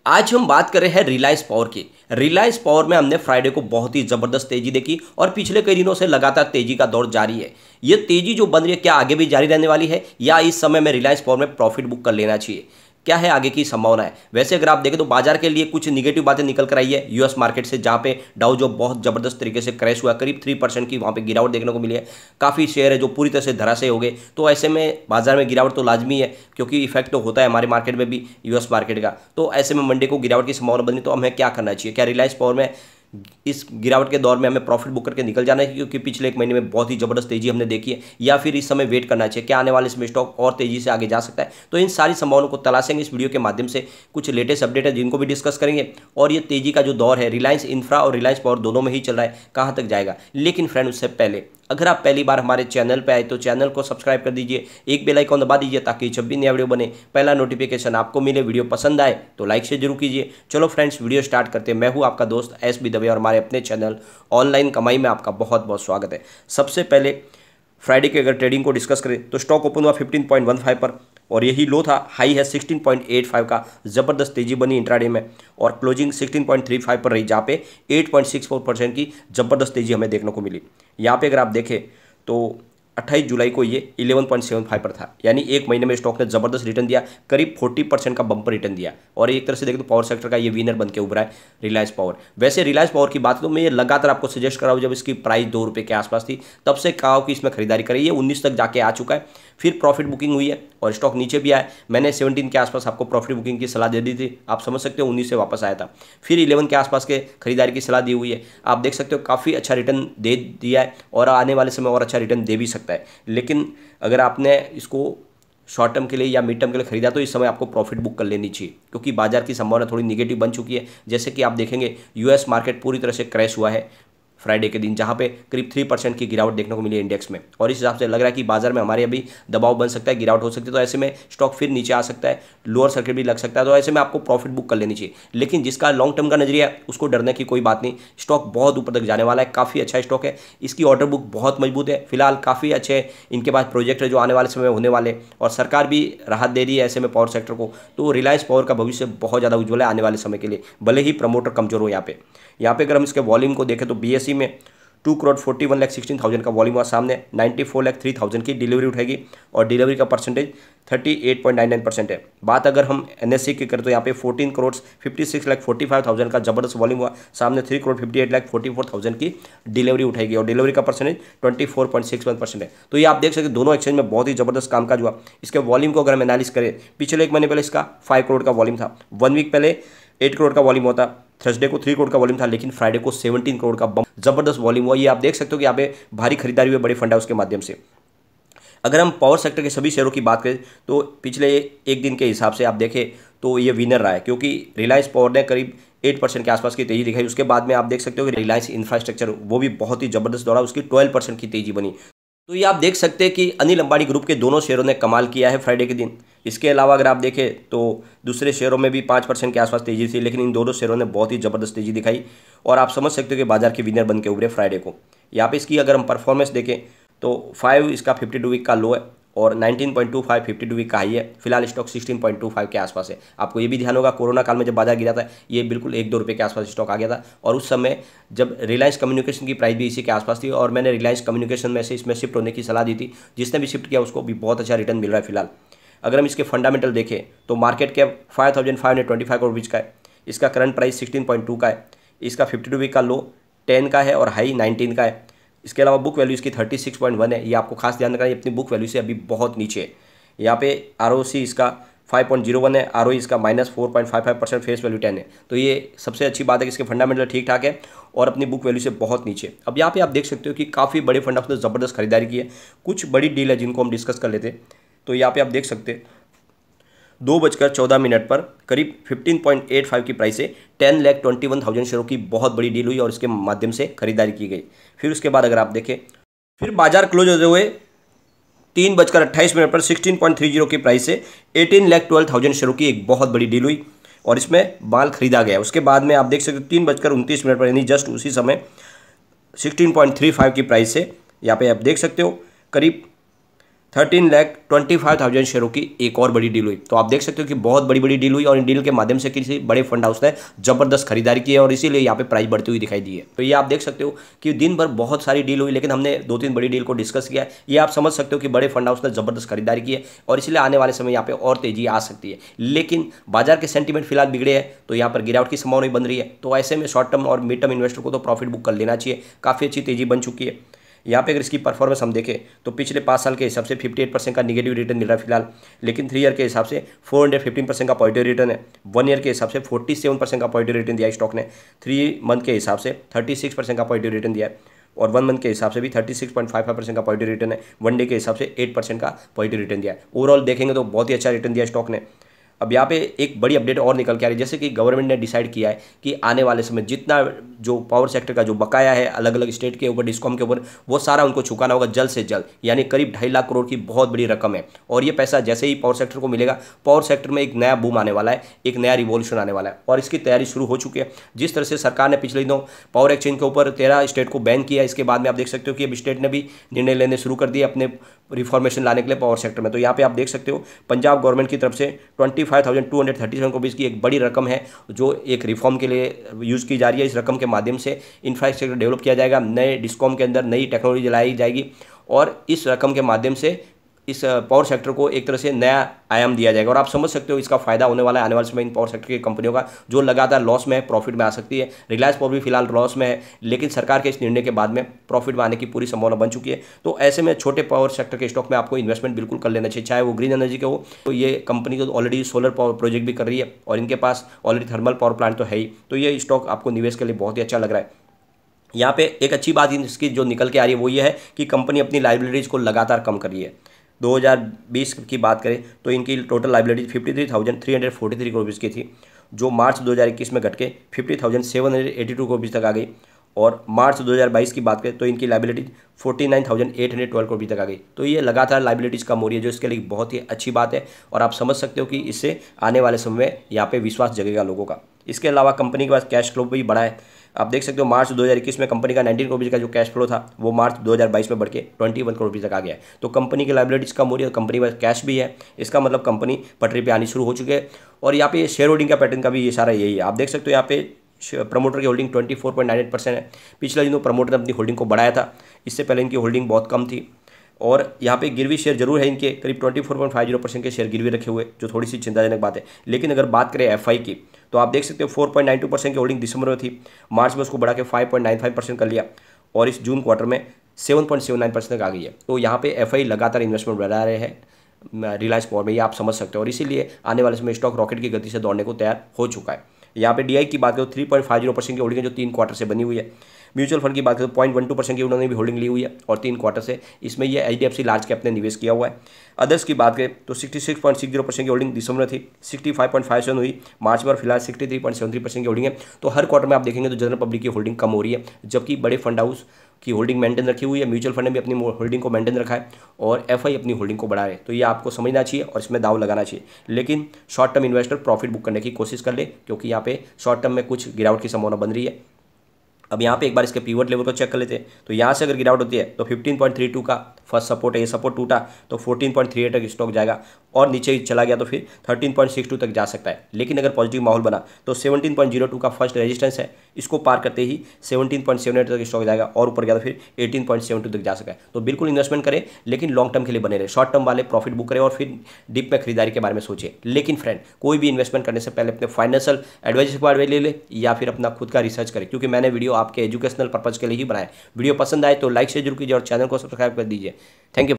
आज हम बात कर रहे हैं रिलायंस पावर की। रिलायंस पावर में हमने फ्राइडे को बहुत ही ज़बरदस्त तेजी देखी और पिछले कई दिनों से लगातार तेजी का दौर जारी है। ये तेजी जो बन रही है क्या आगे भी जारी रहने वाली है या इस समय में रिलायंस पावर में प्रॉफिट बुक कर लेना चाहिए? क्या है आगे की संभावना है? वैसे अगर आप देखें तो बाजार के लिए कुछ निगेटिव बातें निकल कर आई है यूएस मार्केट से, जहां पे डाउ जो बहुत जबरदस्त तरीके से क्रैश हुआ, करीब 3% की वहां पे गिरावट देखने को मिली है। काफ़ी शेयर है जो पूरी तरह से धराशायी हो गए। तो ऐसे में बाजार में गिरावट तो लाजमी है क्योंकि इफेक्ट तो होता है हमारे मार्केट में भी यूएस मार्केट का। तो ऐसे में मंडे को गिरावट की संभावना बनी तो हमें क्या करना चाहिए? क्या रिलायंस पावर में इस गिरावट के दौर में हमें प्रॉफिट बुक करके निकल जाना है क्योंकि पिछले एक महीने में बहुत ही जबरदस्त तेजी हमने देखी है, या फिर इस समय वेट करना चाहिए? क्या आने वाले समय स्टॉक और तेजी से आगे जा सकता है? तो इन सारी संभावनाओं को तलाशेंगे इस वीडियो के माध्यम से। कुछ लेटेस्ट अपडेट है जिनको भी डिस्कस करेंगे और ये तेजी का जो दौर है रिलायंस इंफ्रा और रिलायंस पावर दोनों में ही चल रहा है, कहाँ तक जाएगा। लेकिन फ्रेंड उससे पहले अगर आप पहली बार हमारे चैनल पे आए तो चैनल को सब्सक्राइब कर दीजिए, एक बेल आइकन दबा दीजिए ताकि जब भी नया वीडियो बने पहला नोटिफिकेशन आपको मिले। वीडियो पसंद आए तो लाइक से जरूर कीजिए। चलो फ्रेंड्स वीडियो स्टार्ट करते हैं। मैं हूं आपका दोस्त SB दवे और हमारे अपने चैनल ऑनलाइन कमाई में आपका बहुत बहुत स्वागत है। सबसे पहले फ्राइडे के अगर ट्रेडिंग को डिस्कस करें तो स्टॉक ओपन हुआ 15.15 पर और यही लो था। हाई है 16.85 का, ज़बरदस्त तेजी बनी इंट्राडे में और क्लोजिंग 16.35 पर रही, जहाँ पे 8.64% की ज़बरदस्त तेजी हमें देखने को मिली। यहाँ पे अगर आप देखें तो 28 जुलाई को ये 11.75 पर था, यानी एक महीने में स्टॉक ने ज़बरदस्त रिटर्न दिया, करीब 40% का बम्पर रिटर्न दिया। और एक तरह से देखें तो पावर सेक्टर का ये विनर बन के उभरा है रिलायंस पावर। वैसे रिलायंस पावर की बात तो मैं ये लगातार आपको सजेस्ट कर रहा हूँ, जब इसकी प्राइस 2 रुपये के आसपास थी तब से कहा कि इसमें खरीदारी करें। ये 19 तक जाके आ चुका है, फिर प्रॉफिट बुकिंग हुई है और स्टॉक नीचे भी आया। मैंने 17 के आसपास आपको प्रॉफिट बुकिंग की सलाह दे दी थी, आप समझ सकते हो 19 से वापस आया था। फिर 11 के आसपास के खरीदारी की सलाह दी हुई है, आप देख सकते हो काफ़ी अच्छा रिटर्न दे दिया है और आने वाले समय और अच्छा रिटर्न दे भी सकता है। लेकिन अगर आपने इसको शॉर्ट टर्म के लिए या मिड टर्म के लिए खरीदा तो इस समय आपको प्रॉफिट बुक कर लेनी चाहिए क्योंकि बाजार की संभावना थोड़ी निगेटिव बन चुकी है। जैसे कि आप देखेंगे यूएस मार्केट पूरी तरह से क्रैश हुआ है फ्राइडे के दिन, जहां पे करीब 3% की गिरावट देखने को मिली इंडेक्स में और इस हिसाब से लग रहा है कि बाजार में हमारे अभी दबाव बन सकता है, गिरावट हो सकती है। तो ऐसे में स्टॉक फिर नीचे आ सकता है, लोअर सर्किट भी लग सकता है। तो ऐसे में आपको प्रॉफिट बुक कर लेनी चाहिए। लेकिन जिसका लॉन्ग टर्म का नजरिया है उसको डरने की कोई बात नहीं, स्टॉक बहुत ऊपर तक जाने वाला है, काफ़ी अच्छा स्टॉक है, इसकी ऑर्डर बुक बहुत मजबूत है। फिलहाल काफ़ी अच्छे इनके पास प्रोजेक्ट है जो आने वाले समय में होने वाले, और सरकार भी राहत दे रही है ऐसे में पावर सेक्टर को। तो रिलायंस पावर का भविष्य बहुत ज़्यादा उज्ज्वल है आने वाले समय के लिए, भले ही प्रमोटर कमजोर हो। यहाँ पे अगर हम इसके वॉल्यूम को देखें तो BSE में 2,41,16,000 का वॉल्यूम हुआ, सामने 94,03,000 की डिलीवरी उठेगी और डिलीवरी का परसेंटेज 38.99% है। बात अगर हम NSE की करें तो यहाँ पे 14,56,45,000 का जबरदस्त वॉल्यूम हुआ, सामने 3,58,44,000 की डिलीवरी उठेगी और डिलीवरी का परसेंटेज 24.61% है। तो ये आप देख सकते हैं दोनों एक्सचेंज में बहुत ही जबरदस्त कामकाज हुआ। इसके वॉल्यूम को अगर हम एनालिस करें, पिछले एक महीने पहले इसका 5 करोड़ का वॉल्यूम था, 1 वीक पहले 8 करोड़ का वॉल्यूम होता, थर्सडे को 3 करोड़ का वॉल्यूम था, लेकिन फ्राइडे को 17 करोड़ का जबरदस्त वॉल्यूम हुआ। ये आप देख सकते हो कि यहाँ पे भारी खरीदारी हुई बड़े फंड है उसके माध्यम से। अगर हम पावर सेक्टर के सभी शेयरों की बात करें तो पिछले एक दिन के हिसाब से आप देखें तो ये विनर रहा है क्योंकि रिलायंस पावर ने करीब 8% के आसपास की तेजी दिखाई। उसके बाद में आप देख सकते हो कि रिलायंस इंफ्रास्ट्रक्चर वो भी बहुत ही जबरदस्त दौड़ा, उसकी 12% की तेजी बनी। तो ये आप देख सकते हैं कि अनिल अंबानी ग्रुप के दोनों शेयरों ने कमाल किया है फ्राइडे के दिन। इसके अलावा अगर आप देखें तो दूसरे शेयरों में भी 5% के आसपास तेजी थी, लेकिन इन दोनों शेयरों ने बहुत ही जबरदस्त तेजी दिखाई और आप समझ सकते हो कि बाजार के विनर बन के उभरे फ्राइडे को। यहाँ पे इसकी अगर हम परफॉर्मेंस देखें तो 5 इसका 52 वीक का लो है और 19.25 52 वीक का हाई है। फिलहाल स्टॉक 16.25 के आसपास है। आपको ये भी ध्यान होगा कोरोना काल में जब बाजार गिरा था ये बिल्कुल 1-2 रुपये के आसपास स्टॉक आ गया था और उस समय जब रिलायंस कम्युनिकेशन की प्राइस भी इसी के आसपास थी और मैंने रिलायंस कम्युनिकेशन में से इसमें शिफ्ट होने की सलाह दी थी। जिसने भी शिफ्ट किया उसको भी बहुत अच्छा रिटर्न मिल रहा है। फिलहाल अगर हम इसके फंडामेंटल देखें तो मार्केट कैप 5,525 करोड़ बीच का है, इसका करंट प्राइस 16.2 का है, इसका 52 वीक का लो 10 का है और हाई 19 का है। इसके अलावा बुक वैल्यू इसकी 36.1 है। ये आपको खास ध्यान रखना है, अपनी बुक वैल्यू से अभी बहुत नीचे है। यहाँ पे ROC इसका 5.01 है, ROE इसका -4.55%, फेस वैल्यू 10 है। तो ये सबसे अच्छी बात है कि इसके फंडामेंटल ठीक ठाक है और अपनी बुक वैल्यू से बहुत नीचे। अब यहाँ पे आप देख सकते हो कि काफ़ी बड़े फंड हाउस ने ज़बरदस्त खरीदारी की है। कुछ बड़ी डील है जिनको हम डिस्कस कर लेते। तो यहाँ पे आप देख सकते हैं 2:14 पर करीब 15.85 की प्राइस से 10,21,000 शेयरों की बहुत बड़ी डील हुई और इसके माध्यम से खरीदारी की गई। फिर उसके बाद अगर आप देखें फिर बाजार क्लोज होते हुए 3:28 पर 16.30 की प्राइस से 18,12,000 शेयरों की एक बहुत बड़ी डील हुई और इसमें माल खरीदा गया। उसके बाद में आप देख सकते हो 3:29 पर यानी जस्ट उसी समय 16.35 की प्राइस से यहाँ पे आप देख सकते हो करीब 13,25,000 शेयरों की एक और बड़ी डील हुई। तो आप देख सकते हो कि बहुत बड़ी बड़ी डील हुई और इन डील के माध्यम से किसी बड़े फंड हाउस ने जबरदस्त खरीदारी की है और इसीलिए यहाँ पे प्राइस बढ़ती हुई दिखाई दी है। तो ये आप देख सकते हो कि दिन भर बहुत सारी डील हुई, लेकिन हमने 2-3 बड़ी डील को डिस्कस किया है। ये आप समझ सकते हो कि बड़े फंड हाउस ने जबरदस्त खरीदारी की है और इसलिए आने वाले समय यहाँ पे और तेजी आ सकती है। लेकिन बाजार के सेंटीमेंट फिलहाल बिगड़े हैं, तो यहाँ पर गिरावट की संभावना बन रही है। तो ऐसे में शॉर्ट टर्म और मिड टर्म इन्वेस्टर को तो प्रॉफिट बुक कर लेना चाहिए। काफ़ी अच्छी तेजी बन चुकी है। यहाँ पे अगर इसकी परफॉर्मेंस हम देखें तो पिछले 5 साल के हिसाब से 58% का निगेटिव रिटर्न मिल रहा है फिलहाल, लेकिन 3 ईयर के हिसाब से 415% का पॉजिटिव रिटर्न है। 1 ईयर के हिसाब से 47% का पॉजिटिव रिटर्न दिया है स्टॉक ने। 3 मंथ के हिसाब से 36% का पॉजिटिव रिटर्न दिया है और 1 मंथ के हिसाब से भी 36.55% का पॉजिटिव रिटर्न है। 1 डे के हिसाब से 8% का पॉजिटिव रिटर्न दिया है। ओवरऑल देखेंगे तो बहुत ही अच्छा रिटर्न दिया स्टॉक ने। अब यहाँ पे एक बड़ी अपडेट और निकल के आ रही है, जैसे कि गवर्नमेंट ने डिसाइड किया है कि आने वाले समय जितना जो पावर सेक्टर का जो बकाया है अलग अलग स्टेट के ऊपर, डिस्कॉम के ऊपर, वो सारा उनको चुकाना होगा जल्द से जल्द। यानी करीब 2.5 लाख करोड़ की बहुत बड़ी रकम है और ये पैसा जैसे ही पावर सेक्टर को मिलेगा, पावर सेक्टर में एक नया बूम आने वाला है, एक नया रिवॉल्यूशन आने वाला है और इसकी तैयारी शुरू हो चुकी है। जिस तरह से सरकार ने पिछले दिनों पावर एक्सचेंज के ऊपर 13 स्टेट को बैन किया, इसके बाद में आप देख सकते हो कि अब स्टेट ने भी निर्णय लेने शुरू कर दिए अपने रिफॉर्मेशन लाने के लिए पावर सेक्टर में। तो यहाँ पे आप देख सकते हो पंजाब गवर्नमेंट की तरफ से 25,237 करोड़ की एक बड़ी रकम है जो एक रिफॉर्म के लिए यूज़ की जा रही है। इस रकम के माध्यम से इंफ्रास्ट्रक्चर डेवलप किया जाएगा, नए डिस्कॉम के अंदर नई टेक्नोलॉजी लाई जाएगी और इस रकम के माध्यम से इस पावर सेक्टर को एक तरह से नया आयाम दिया जाएगा। और आप समझ सकते हो इसका फायदा होने वाला है आने वाले समय इन पावर सेक्टर की कंपनियों का जो लगातार लॉस में है, प्रॉफिट में आ सकती है। रिलायंस पावर भी फिलहाल लॉस में है, लेकिन सरकार के इस निर्णय के बाद में प्रॉफिट में आने की पूरी संभावना बन चुकी है। तो ऐसे में छोटे पावर सेक्टर के स्टॉक में आपको इन्वेस्टमेंट बिल्कुल कर लेना चाहिए, चाहे वो ग्रीन एनर्जी के हो। तो ये कंपनी तो ऑलरेडी सोलर पावर प्रोजेक्ट भी कर रही है और इनके पास ऑलरेडी थर्मल पावर प्लांट तो है ही। तो ये स्टॉक आपको निवेश के लिए बहुत ही अच्छा लग रहा है। यहाँ पे एक अच्छी बात इसकी जो निकल के आ रही है वो ये है कि कंपनी अपनी लाइबिलिटीज़ को लगातार कम कर रही है। 2020 की बात करें तो इनकी टोटल लाइबिलिटीज 53,343 करोड़ रुपीज़ की थी, जो मार्च 2021 में घट के 50,782 करोड़ रुपीज़ तक आ गई। और मार्च 2022 की बात करें तो इनकी लाइबिलिटीज 49,812 करोड़ रुपये तक आ गई। तो ये लगातार लाइबिलिटीज़ कम हो रही है, जो इसके लिए बहुत ही अच्छी बात है और आप समझ सकते हो कि इससे आने वाले समय में यहाँ पे विश्वास जगेगा लोगों का। इसके अलावा कंपनी के पास कैश फ्लो भी बढ़ा है। आप देख सकते हो मार्च 2021 में कंपनी का 19 करोड़ रुपये का जो कैश फ्लो था वो मार्च 2022 में बढ़ के 21 करोड़ रुपये तक आ गया है। तो कंपनी की लाइबिलिटीज़ कम हो रही है और कंपनी के पास कैश भी है, इसका मतलब कंपनी पटरी पे आनी शुरू हो चुकी है। और यहाँ पे शेयर होल्डिंग का पैटर्न का भी ये सारा यही है। आप देख सकते हो यहाँ पे प्रमोटर की होल्डिंग 24.98% है। पिछले दिनों प्रमोटर ने अपनी होल्डिंग को बढ़ाया था, इससे पहले इनकी होल्डिंग बहुत कम थी। और यहाँ पे गिरवी शेयर जरूर है इनके, करीब 24.50% के शेयर गिरवी रखे हुए, जो थोड़ी सी चिंताजनक बात है। लेकिन अगर बात करें एफआई की तो आप देख सकते हो 4.92% की होल्डिंग दिसंबर में थी, मार्च में उसको बढ़ा के 5.95% कर लिया और इस जून क्वार्टर में 7.79% तक आ गई है। तो यहाँ पे एफआई लगातार इन्वेस्टमेंट बढ़ा रहे हैं रिलायंस पावर में, ये आप समझ सकते हो। और इसीलिए आने वाले समय स्टॉक रॉकेट की गति से दौड़ने को तैयार हो चुका है। यहाँ पे डीआई की बात करें तो 3.50% की होल्डिंग है जो 3 क्वार्टर से बनी हुई है। म्यूचुअल फंड की बात करें तो 0.12% की उन्होंने भी होल्डिंग ली हुई है और 3 क्वार्टर से इसमें ये HDFC लार्ज कैप ने निवेश किया हुआ है। अदर्स की बात करें तो 66.60% की होल्डिंग दिसंबर में थी, 65.57 हुई मार्च में और फिलहाल 63.73% की होल्डिंग है। तो हर क्वार्टर में आप देखेंगे तो जनरल पब्लिक की होल्डिंग कम हो रही है, जबकि बड़े फंड हाउस की होल्डिंग मेंटेन रखी हुई है। म्यूचुअल फंड ने भी अपनी होल्डिंग को मेंटेन रखा है और एफआई अपनी होल्डिंग को बढ़ा रहे हैं। तो ये आपको समझना चाहिए और इसमें दाव लगाना चाहिए। लेकिन short term investor profit book करने की कोशिश कर ले, क्योंकि यहाँ पे शॉर्ट टर्म में कुछ गिरावट की संभावना बन रही है। अब यहाँ पे एक बार इसके पीवट लेवल को चेक कर लेते हैं। तो यहाँ से अगर गिरावट होती है तो 15.32 का फर्स्ट सपोर्ट है, ये सपोर्ट टूटा तो 14.38 तक स्टॉक जाएगा और नीचे चला गया तो फिर 13.62 तक जा सकता है। लेकिन अगर पॉजिटिव माहौल बना तो 17.02 का फर्स्ट रेजिस्टेंस है, इसको पार करते ही 17.78 तक स्टॉक जाएगा और ऊपर गया तो फिर 18.72 तक जा सकता है। तो बिल्कुल इन्वेस्टमेंट करें, लेकिन लॉन्ग टर्म के लिए बने रहे। शॉर्ट टर्म वाले प्रॉफिट बुक करें और फिर डिप में खरीदारी के बारे में सोचें। लेकिन फ्रेंड, कोई भी इन्वेस्टमेंट करने से पहले अपने फाइनेंशियल एडवाइजर के बारे में ले ले या फिर अपना खुद का रिसर्च करें, क्योंकि मैंने वीडियो आपके एजुकेशनल पर्पज के लिए ही बनाया। वीडियो पसंद आए तो लाइक शेयर जरूर कीजिए और चैनल को सब्सक्राइब कर दीजिए। Thank you.